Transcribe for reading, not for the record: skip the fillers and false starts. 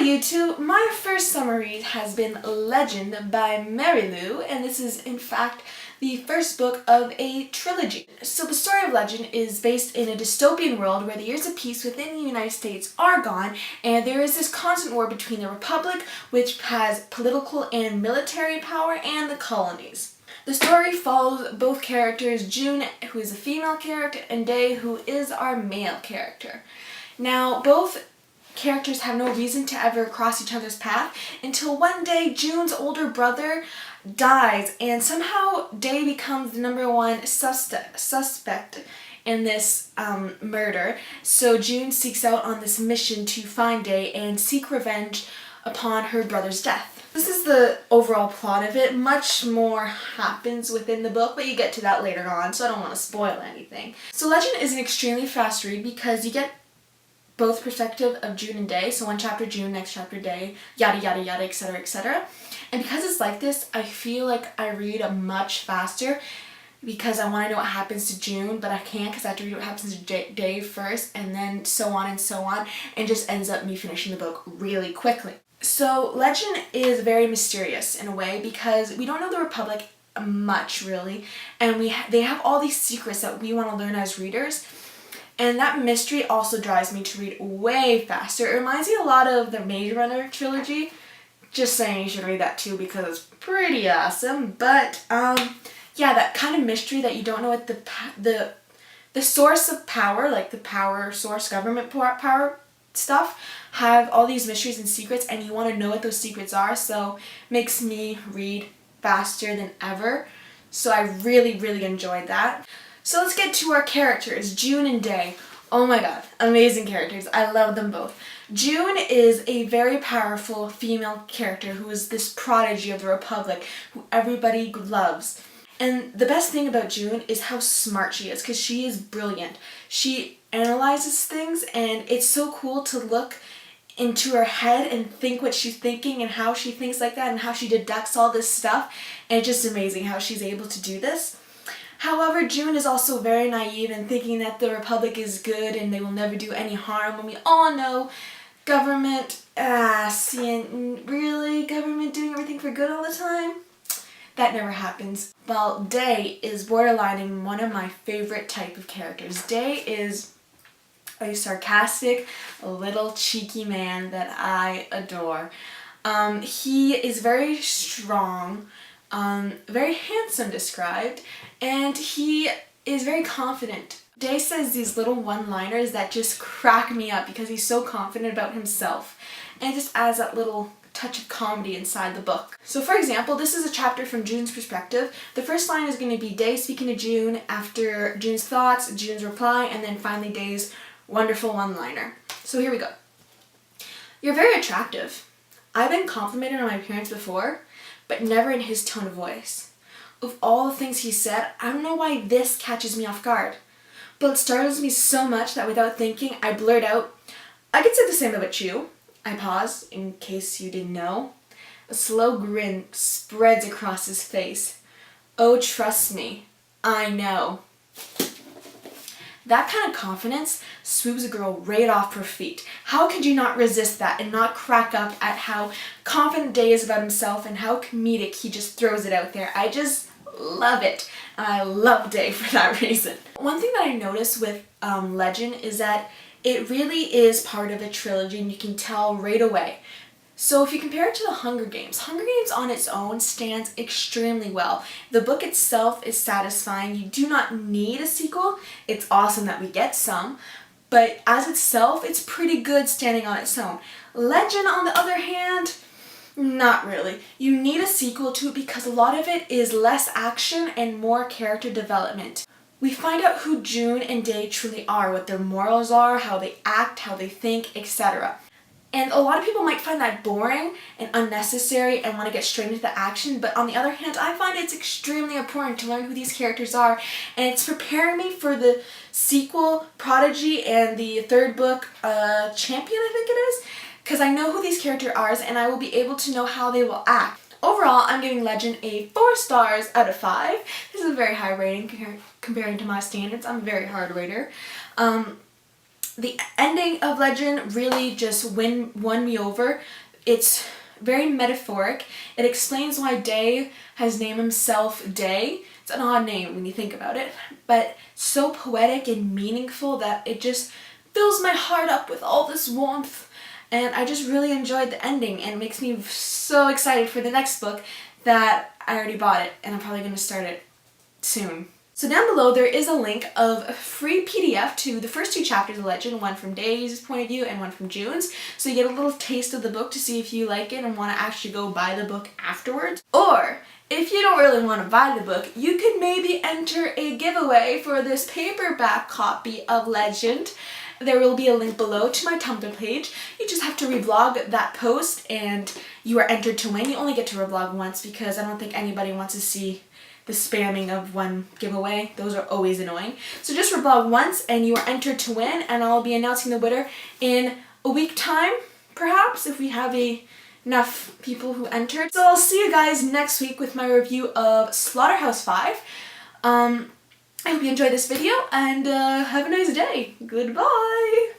YouTube, my first summer read has been Legend by Mary Lou, and this is in fact the first book of a trilogy. So the story of Legend is based in a dystopian world where the years of peace within the United States are gone, and there is this constant war between the Republic, which has political and military power, and the colonies. The story follows both characters, June, who is a female character, and Day, who is our male character. Now, both characters have no reason to ever cross each other's path until one day June's older brother dies, and somehow Day becomes the #1 suspect in this murder. So June seeks out on this mission to find Day and seek revenge upon her brother's death. This is the overall plot of it. Much more happens within the book, but you get to that later on, so I don't want to spoil anything. So Legend is an extremely fast read because you get both perspective of June and Day, so one chapter June, next chapter Day, yada yada yada, etc., etc. And because it's like this, I feel like I read much faster because I want to know what happens to June, but I can't because I have to read what happens to Day first, and then so on, and just ends up me finishing the book really quickly. So Legend is very mysterious in a way because we don't know the Republic much really, and they have all these secrets that we want to learn as readers. And that mystery also drives me to read way faster. It reminds me a lot of the Maze Runner trilogy. Just saying, you should read that too because it's pretty awesome. But yeah, that kind of mystery that you don't know what the source of power, like the power source, government power stuff, have all these mysteries and secrets, and you want to know what those secrets are. So makes me read faster than ever. So I really, really enjoyed that. So let's get to our characters, June and Day. Oh my god, amazing characters. I love them both. June is a very powerful female character who is this prodigy of the Republic, who everybody loves. And the best thing about June is how smart she is, because she is brilliant. She analyzes things, and it's so cool to look into her head and think what she's thinking and how she thinks like that and how she deducts all this stuff. And it's just amazing how she's able to do this. However, June is also very naive and thinking that the Republic is good and they will never do any harm, when we all know government, really? Government doing everything for good all the time? That never happens. Well, Day is borderlining one of my favorite type of characters. Day is a sarcastic, little cheeky man that I adore. He is very strong, very handsome described, and he is very confident. Day says these little one-liners that just crack me up because he's so confident about himself, and it just adds that little touch of comedy inside the book. So for example, this is a chapter from June's perspective. The first line is going to be Day speaking to June after June's thoughts, June's reply, and then finally Day's wonderful one-liner. So here we go. You're very attractive. I've been complimented on my appearance before, but never in his tone of voice. Of all the things he said, I don't know why this catches me off guard. But it startles me so much that without thinking, I blurt out, I could say the same about you. I pause, in case you didn't know. A slow grin spreads across his face. Oh, trust me, I know. That kind of confidence swoops a girl right off her feet. How could you not resist that and not crack up at how confident Day is about himself and how comedic he just throws it out there? I just love it. And I love Day for that reason. One thing that I noticed with Legend is that it really is part of a trilogy, and you can tell right away. So if you compare it to the Hunger Games on its own stands extremely well. The book itself is satisfying. You do not need a sequel. It's awesome that we get some, but as itself, it's pretty good standing on its own. Legend, on the other hand, not really. You need a sequel to it because a lot of it is less action and more character development. We find out who June and Day truly are, what their morals are, how they act, how they think, etc. And a lot of people might find that boring and unnecessary and want to get straight into the action, but on the other hand, I find it's extremely important to learn who these characters are, and it's preparing me for the sequel, Prodigy, and the third book, Champion, I think it is, because I know who these characters are and I will be able to know how they will act. Overall, I'm giving Legend a 4 stars out of 5. This is a very high rating comparing to my standards. I'm a very hard rater. The ending of Legend really just won me over. It's very metaphoric. It explains why Day has named himself Day. It's an odd name when you think about it, but so poetic and meaningful that it just fills my heart up with all this warmth. And I just really enjoyed the ending, and it makes me so excited for the next book that I already bought it, and I'm probably going to start it soon. So down below there is a link of a free PDF to the first 2 chapters of Legend, one from Day's point of view and one from June's, so you get a little taste of the book to see if you like it and want to actually go buy the book afterwards. Or, if you don't really want to buy the book, you could maybe enter a giveaway for this paperback copy of Legend. There will be a link below to my Tumblr page. You just have to reblog that post and you are entered to win. You only get to reblog once because I don't think anybody wants to see the spamming of one giveaway. Those are always annoying. So just reblog once and you are entered to win, and I'll be announcing the winner in a week time, perhaps, if we have enough people who entered. So I'll see you guys next week with my review of Slaughterhouse 5. I hope you enjoyed this video, and have a nice day. Goodbye!